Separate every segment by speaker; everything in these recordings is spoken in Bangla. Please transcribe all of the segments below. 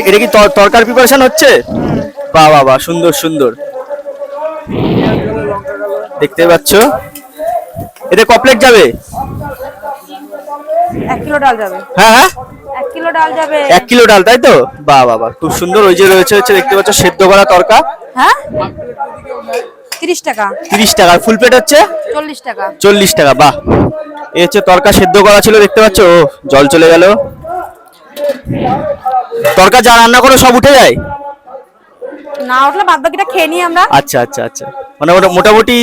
Speaker 1: এটা কি তরকার প্রিপারেশন হচ্ছে? বাহ বাহ বাহ, সুন্দর সুন্দর। দেখতে পাচ্ছ এটা ক প্লেট যাবে?
Speaker 2: 1 কিলো ডাল যাবে।
Speaker 1: হ্যাঁ হ্যাঁ,
Speaker 2: 1 কিলো ডাল যাবে।
Speaker 1: 1 কিলো ডাল, তাই তো? বাহ বাহ বাহ, খুব সুন্দর। ওই যে রয়েছে হচ্ছে দেখতে পাচ্ছ সেদ্ধ করা তরকা।
Speaker 2: হ্যাঁ 30 টাকা।
Speaker 1: 30 টাকা। ফুল প্লেট হচ্ছে
Speaker 2: 40 টাকা।
Speaker 1: 40 টাকা। বাহ, এই হচ্ছে তরকা সেদ্ধ করা ছিল দেখতে পাচ্ছ। ও জল চলে গেল। তরকা যা রান্না করে সব উঠে যায়?
Speaker 2: না উঠলে বাদ বাকিটা খেয়ে নিই আমরা।
Speaker 1: আচ্ছা আচ্ছা আচ্ছা, মানে ওটা মোটামুটি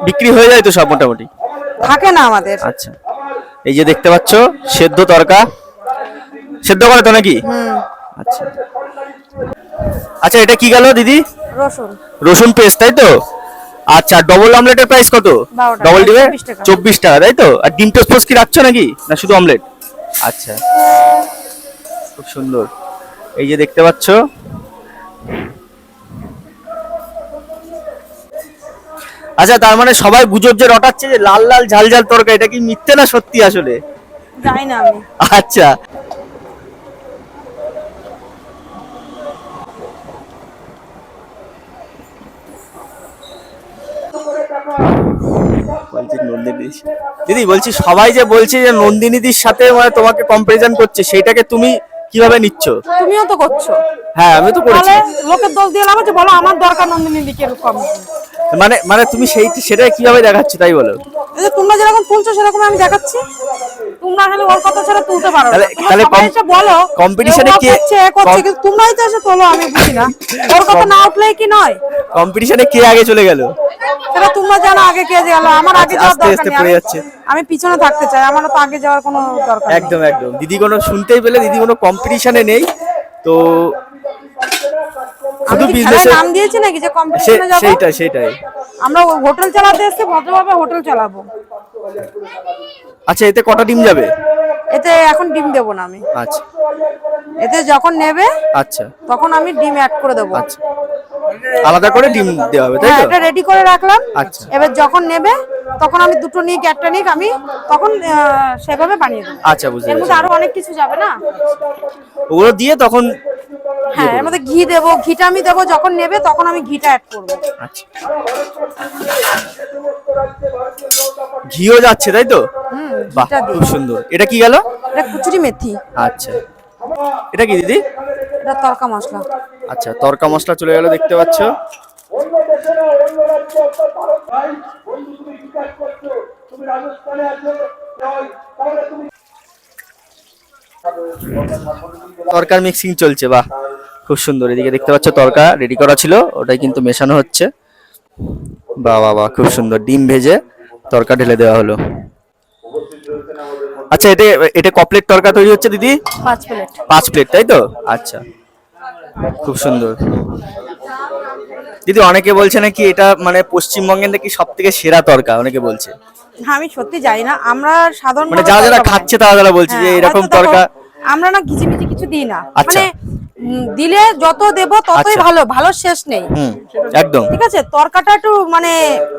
Speaker 1: বিক্রি হয়ে যায় তো সব মোটামুটি?
Speaker 2: থাকে না আমাদের।
Speaker 1: আচ্ছা, এই যে দেখতে পাচ্ছ সেদ্ধ তরকা, সেদ্ধ করে তো নাকি? আচ্ছা আচ্ছা, এটা কি গেল দিদি?
Speaker 2: রসুন।
Speaker 1: রসুন পেস্ট, তাই তো? আচ্ছা, ডবল অমলেটের প্রাইস কত?
Speaker 2: 12 টাকা।
Speaker 1: ডবল ডিমে
Speaker 2: 24 টাকা।
Speaker 1: 24 টাকা, তাই তো? আর ডিম টোস্ট ফোস্ট কি রাখছো নাকি, না শুধু অমলেট? আচ্ছা, খুব সুন্দর। এই যে দেখতে পাচ্ছ আচ্ছা, তার মানে সবাই গুজব যে রটাচ্ছে যে লাল লাল ঝাল ঝাল তরকা, এটা কি মিথ্যে না সত্যি আসলে?
Speaker 2: জানি না আমি।
Speaker 1: আচ্ছা, দিদি বলছি সবাই যে বলছে যে নন্দিনীদির সাথে মানে তোমাকে কম্পারিজন করছে, সেটাকে তুমি কিভাবে নিচ্ছ?
Speaker 2: তুমিও তো করছো।
Speaker 1: হ্যাঁ, আমি তো করেছি।
Speaker 2: তাহলে লোকের দোষ দিয়ে লাভ আছে? বলো আমার দরকার নন্দিনী দিকে কম।
Speaker 1: মানে মানে তুমি সেটা কিভাবে দেখাচ্ছ তাই বলো?
Speaker 2: এই যে তোমরা যেরকম তুলছো সেরকম আমি দেখাচ্ছি। তোমরা খালি ওর কথা ছাড়া তুলতে পারো না।
Speaker 1: তাহলে
Speaker 2: সবাই এসে বলো
Speaker 1: কম্পিটিশনে কে
Speaker 2: করছে, কিন্তু তোমরাই তো এসে তোলো, আমি বুঝি না। ওর কথা না উঠলেই কি নয়?
Speaker 1: কম্পিটিশনে কে আগে চলে গেল?
Speaker 2: সেটা তোমরা জানো আগে কে গেল। আমার আগে যাওয়ার
Speaker 1: আস্তে
Speaker 2: দরকার
Speaker 1: আস্তে
Speaker 2: নেই।
Speaker 1: পড়ে যাচ্ছে।
Speaker 2: আমি পিছনে থাকতে চাই, আমার তো আগে যাওয়ার কোনো দরকার নেই।
Speaker 1: একদম একদম, দিদি কোনো শুনতেই পেলে দিদি কোনো কম্পিটিশনে নেই তো, শুধু
Speaker 2: আমি
Speaker 1: বিজনেসে
Speaker 2: নাম দিয়েছি নাকি যে কম্পিটিশনে যাব?
Speaker 1: সেটাই।
Speaker 2: আমরা হোটেল চালাতে এসেছি, ভদ্রভাবে হোটেল চালাবো।
Speaker 1: আচ্ছা, এতে কটা ডিম যাবে?
Speaker 2: এতে এখন ডিম দেবো না আমি।
Speaker 1: আচ্ছা
Speaker 2: এতে যখন নেবে
Speaker 1: আচ্ছা
Speaker 2: তখন আমি ডিম অ্যাড করে দেবো।
Speaker 1: আচ্ছা, আলাদা করে ডিম দেওয়া হবে, তাই
Speaker 2: হ্যাঁ,
Speaker 1: তো?
Speaker 2: এটা রেডি করে রাখলাম।
Speaker 1: আচ্ছা
Speaker 2: এবার যখন নেবে তখন আমি দুটো নিক একটা নিক আমি তখন সেভাবে বানিয়ে দেবো।
Speaker 1: আচ্ছা, বুঝতে
Speaker 2: এর মধ্যে
Speaker 1: পেরেছি।
Speaker 2: আরো অনেক কিছু যাবে না?
Speaker 1: ওগুলো দিয়ে তখন
Speaker 2: হ্যাঁ, এর মধ্যে ঘি দেবো। ঘিটা আমি দেবো যখন নেবে তখন আমি ঘিটা অ্যাড করবো।
Speaker 1: আচ্ছা, ঘিও যাচ্ছে, তাই তো? বাহ,
Speaker 2: ঘিটা
Speaker 1: খুব
Speaker 2: দিই।
Speaker 1: সুন্দর। এটা কি গেল?
Speaker 2: এটা কুচুরি মেথি।
Speaker 1: আচ্ছা, এটা কি দিদি?
Speaker 2: এটা তড়কা মশলা।
Speaker 1: আচ্ছা, তরকা মশলা চলে গেল দেখতে পাচ্ছ। তরকার মিক্সিং চলছে, বাহ খুব সুন্দর। এদিকে দেখতে পাচ্ছ তরকা রেডি করা ছিল, ওটাই কিন্তু মেশানো হচ্ছে। বাহ বাহ বাহ, খুব সুন্দর। ডিম ভেজে তরকা ঢেলে দেওয়া হলো। আচ্ছা, এটা এটা ক প্লেট তরকা তৈরি হচ্ছে দিদি?
Speaker 2: 5 প্লেট।
Speaker 1: 5 প্লেট, তাই তো? আচ্ছা, খুব সুন্দর। দিদি অনেকে বলছে নাকি এটা মানে পশ্চিমবঙ্গের নাকি সব থেকে সেরা তরকা, অনেকে বলছে।
Speaker 2: হ্যাঁ, আমি সত্যি জানি না। আমরা সাধারণ
Speaker 1: মানে যারা খাচ্ছে তারা বলছে যে এরকম তরকা।
Speaker 2: আমরা না ঘিচিমিচি কিছু দিই না।
Speaker 1: আচ্ছা।
Speaker 2: মানে দিলে যত দেব ততই
Speaker 1: আচ্ছা।
Speaker 2: ভালো, ভালো শেষ নেই।
Speaker 1: একদম
Speaker 2: ঠিক আছে, তরকাটা একটু মানে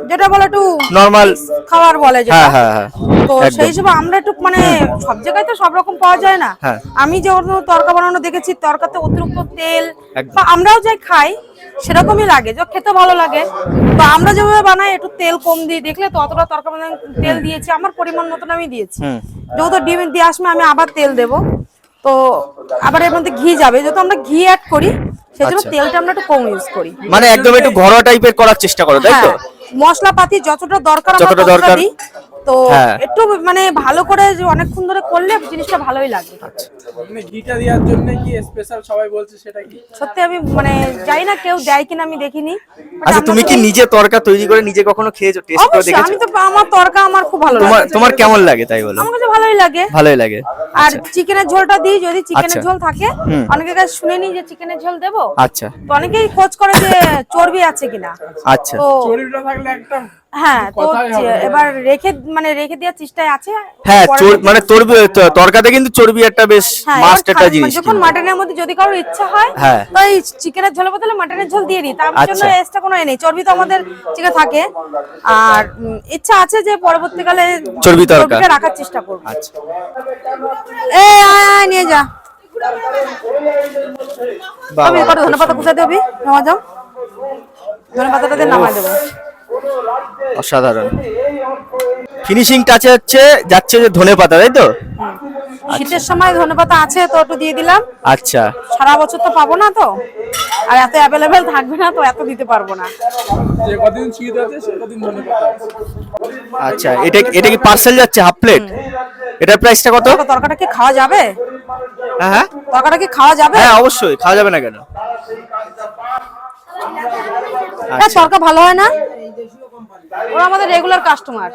Speaker 2: যেটা বলে একটু
Speaker 1: নরমাল
Speaker 2: খাবার বলে যেটা।
Speaker 1: হ্যাঁ হ্যাঁ হ্যাঁ,
Speaker 2: তো
Speaker 1: একদম।
Speaker 2: সেই হিসেবে আমরা একটু মানে সব জায়গায় তো সব রকম পাওয়া যায় না।
Speaker 1: হ্যাঁ।
Speaker 2: আমি যে অন্য তরকা বানানো দেখেছি, তরকাতে অতিরিক্ত তেল
Speaker 1: একদম।
Speaker 2: বা আমরাও যাই খাই সেরকমই লাগে, যে খেতে ভালো লাগে। তো আমরা যেভাবে বানাই একটু তেল কম দিই। দেখলে তো অতটা তরকা বানাই তেল দিয়েছি, আমার পরিমাণ মতন আমি দিয়েছি। যেহেতু ডিম দিয়ে আসবে আমি আবার তেল দেবো, তো আবার এর মধ্যে ঘি যাবে। যেহেতু আমরা ঘি অ্যাড করি সেজন্য
Speaker 1: আচ্ছা।
Speaker 2: তেলটা আমরা একটু কম ইউজ করি।
Speaker 1: মানে একদম একটু ঘরোয়া টাইপের করার চেষ্টা করো, তাই তো?
Speaker 2: হ্যাঁ, মশলাপাতি যতটা দরকার আমরা
Speaker 1: যতটা
Speaker 2: ততটা
Speaker 1: দরকার।
Speaker 2: দিই। তো
Speaker 1: হ্যাঁ।
Speaker 2: একটু মানে ভালো করে যে অনেকক্ষণ ধরে করলে জিনিসটা ভালোই লাগে।
Speaker 3: মানে ঘিটা দেওয়ার জন্য কি স্পেশাল সবাই বলছে, সেটা কি
Speaker 2: সত্যি আমি মানে জানি না কেউ দেয় কিনা, আমি দেখিনি। But
Speaker 1: আচ্ছা,
Speaker 2: আমরা
Speaker 1: তুমি কি
Speaker 2: তো-
Speaker 1: নিজে তরকা তৈরি করে নিজে কখনো খেয়েছো, টেস্ট করে
Speaker 2: অবশ্যই,
Speaker 1: দেখেছো?
Speaker 2: আমি তো আমার তরকা আমার খুব ভালো
Speaker 1: তোমার
Speaker 2: লাগে।
Speaker 1: তোমার কেমন লাগে তাই বলো?
Speaker 2: আমার কাছে ভালোই লাগে।
Speaker 1: ভালোই লাগে।
Speaker 2: আর চিকেনের ঝোলটা দিই, যদি চিকেনের
Speaker 1: আচ্ছা।
Speaker 2: ঝোল থাকে। অনেকের কাছে শুনে নি যে চিকেনের ঝোল দেবো।
Speaker 1: আচ্ছা
Speaker 2: তো অনেকেই খোঁজ করে যে চর্বি আছে কিনা।
Speaker 1: আচ্ছা
Speaker 2: তো
Speaker 3: চর্বিটা থাকলে একটা
Speaker 2: হ্যাঁ, তো
Speaker 3: কথাই হবে।
Speaker 2: এবার রেখে দেওয়ার চেষ্টায় আছে।
Speaker 1: হ্যাঁ,
Speaker 2: পরে-
Speaker 1: মানে তরকাতে কিন্তু চর্বি একটা বেশ
Speaker 2: হ্যাঁ,
Speaker 1: মাস্ট একটা জিনিস।
Speaker 2: যখন মাটনের মধ্যে যদি কারোর ইচ্ছা হয়,
Speaker 1: হ্যাঁ।
Speaker 2: তো এই চিকেনের ঝোলের বদলে মাটনের ঝোল দিয়ে দিই। তার জন্য
Speaker 1: আচ্ছা।
Speaker 2: এক্সট্রা কোনো নেই, চর্বি তো আমাদের চিকেন থাকে। আর ইচ্ছা আছে যে পরবর্তীকালে
Speaker 1: চর্বি তরকা
Speaker 2: চর্বিটা রাখার চেষ্টা করব।
Speaker 1: আচ্ছা।
Speaker 2: নিয়ে যা।
Speaker 1: বাহ,
Speaker 2: আমি
Speaker 1: বাহ,
Speaker 2: কত ধনেপাতা কুচা দেবি নামা যাও, ধনেপাতাটা দিয়ে নামাই দেবো।
Speaker 1: অসাধারণ ফিনিশিং টাচে যাচ্ছে যে ধনেপাতা, তাই তো?
Speaker 2: শীতের সময় ধনেপাতা আছে তো একটু দিয়ে দিলাম,
Speaker 1: আচ্ছা
Speaker 2: সারা বছর তো পাবো না তো, আর এত অ্যাভেলেবেল থাকবে না তো, এত দিতে পারবো না।
Speaker 3: যে কদিন শীত আছে সে কদিন ধনেপাতা আছে।
Speaker 1: আচ্ছা, এটা কি পার্সেল যাচ্ছে হাফ প্লেট? এটার প্রাইসটা কত?
Speaker 2: তরকাটা কি খাওয়া যাবে?
Speaker 1: হ্যাঁ হ্যাঁ
Speaker 2: তরকাটা কি খাওয়া যাবে?
Speaker 1: হ্যাঁ অবশ্যই, খাওয়া যাবে না কেন?
Speaker 2: হ্যাঁ, তরকা ভালো হয় না, ওরা আমাদের রেগুলার কাস্টমার,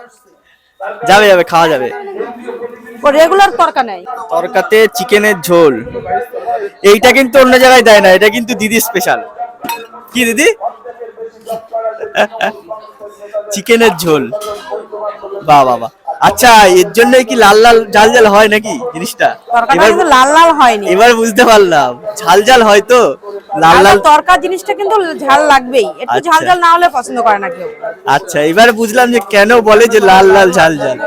Speaker 1: যাবে যাবে, খাওয়া যাবে।
Speaker 2: ও রেগুলার তরকা নেয়।
Speaker 1: তরকাতে চিকেনের ঝোল, এইটা কিন্তু অন্য জায়গায় দেয় না, এটা কিন্তু দিদি স্পেশাল। কি দিদি? চিকেনের ঝোল, বাহ বাহ বাহ। আচ্ছা, এর জন্যই কি লাল লাল ঝাল ঝাল হয় নাকি জিনিসটা?
Speaker 2: তরকাটা
Speaker 1: এবার
Speaker 2: কিন্তু লাল লাল হয়নি,
Speaker 1: এবার বুঝতে পারলাম, ঝাল ঝাল হয় তো, লাল লাল।
Speaker 2: তরকা জিনিসটা কিন্তু ঝাল লাগবেই, একটু
Speaker 1: আচ্ছা।
Speaker 2: ঝাল ঝাল না হলে পছন্দ করে না কেউ।
Speaker 1: আচ্ছা, এবার বুঝলাম যে কেন বলে যে লাল লাল ঝাল ঝাল।